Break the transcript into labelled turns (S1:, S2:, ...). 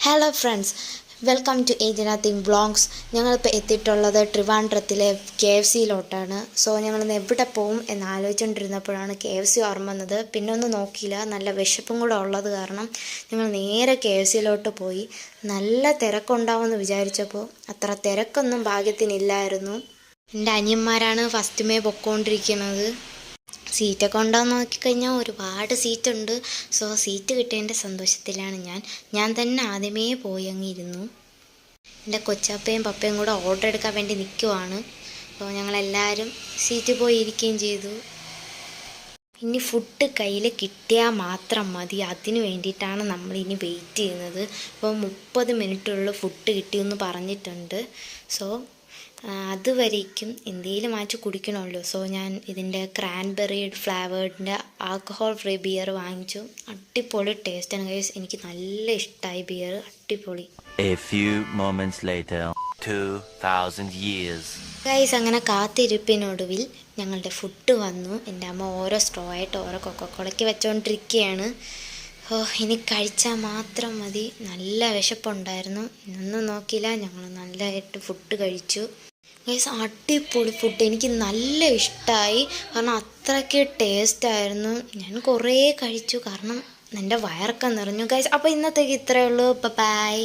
S1: Hello friends, welcome to Angel Nothing vlogs. ഞങ്ങളിപ്പോൾ എത്തിയിട്ടുള്ളത് ട്രിവാൻഡ്രത്തിലെ KFCയിലോട്ടാണ്. So ഞങ്ങളിന്ന് എവിടെ പോവും എന്ന് ആലോചിച്ചുകൊണ്ടിരുന്നപ്പോഴാണ് KFC ഓർമ്മ വന്നത്. പിന്നെ ഒന്നും നോക്കിയില്ല, നല്ല വിശപ്പും കൂടെ ഉള്ളത് കാരണം ഞങ്ങൾ നേരെ KFCയിലോട്ട് പോയി. നല്ല തിരക്കുണ്ടാവുമെന്ന് വിചാരിച്ചപ്പോൾ അത്ര തിരക്കൊന്നും ഭാഗ്യത്തിനില്ലായിരുന്നു. എൻ്റെ അനിയന്മാരാണ് ഫസ്റ്റുമേ പൊയ്ക്കൊണ്ടിരിക്കുന്നത്. സീറ്റൊക്കെ ഉണ്ടോയെന്ന് നോക്കിക്കഴിഞ്ഞാൽ ഒരുപാട് സീറ്റുണ്ട്. സോ സീറ്റ് കിട്ടിയതിൻ്റെ സന്തോഷത്തിലാണ് ഞാൻ തന്നെ ആദ്യമേ പോയി അങ്ങിരുന്നു. എൻ്റെ കൊച്ചപ്പയും പപ്പയും കൂടെ ഓർഡർ എടുക്കാൻ വേണ്ടി നിൽക്കുവാണ്. അപ്പോൾ ഞങ്ങളെല്ലാവരും സീറ്റ് പോയി ഇരിക്കുകയും ചെയ്തു. ഇനി ഫുഡ് കയ്യിൽ കിട്ടിയാൽ മാത്രം മതി, അതിന് വേണ്ടിയിട്ടാണ് നമ്മളിനി വെയിറ്റ് ചെയ്യുന്നത്. അപ്പോൾ 30 മിനിറ്റുള്ള ഫുഡ് കിട്ടിയെന്ന് പറഞ്ഞിട്ടുണ്ട്. സോ അതുവരേക്കും എന്തെങ്കിലും മാറ്റി കുടിക്കണമല്ലോ. സോ ഞാൻ ഇതിൻ്റെ ക്രാൻബെറി ഫ്ലേവേർഡിൻ്റെ ആൽക്കഹോൾ ഫ്രീ ബിയർ വാങ്ങിച്ചു. അടിപൊളി ടേസ്റ്റാണ് ഗൈസ്, എനിക്ക് നല്ല ഇഷ്ടമായി ബിയർ, അടിപൊളി.
S2: A few moments later, 2000 years.
S1: Guys, അങ്ങനെ കാത്തിരിപ്പിനൊടുവിൽ ഞങ്ങളുടെ ഫുഡ് വന്നു. എൻ്റെ അമ്മ ഓരോ സ്ട്രോ ആയിട്ട് ഓരോ കൊക്കക്കോളയ്ക്ക് വെച്ചുകൊണ്ടിരിക്കുകയാണ്. ഇനി കഴിച്ചാൽ മാത്രം മതി. നല്ല വിശപ്പുണ്ടായിരുന്നു, ഒന്നും നോക്കിയില്ല, ഞങ്ങൾ നല്ലതായിട്ട് ഫുഡ് കഴിച്ചു. ഗൈസ്, അടിപൊളി ഫുഡ്, എനിക്ക് നല്ല ഇഷ്ടമായി. കാരണം അത്രയ്ക്ക് ടേസ്റ്റായിരുന്നു. ഞാൻ കുറേ കഴിച്ചു കാരണം എൻ്റെ വയറൊക്കെ നിറഞ്ഞു ഗൈസ്. അപ്പോൾ ഇന്നത്തേക്ക് ഇത്രയേ ഉള്ളൂ. ബൈ.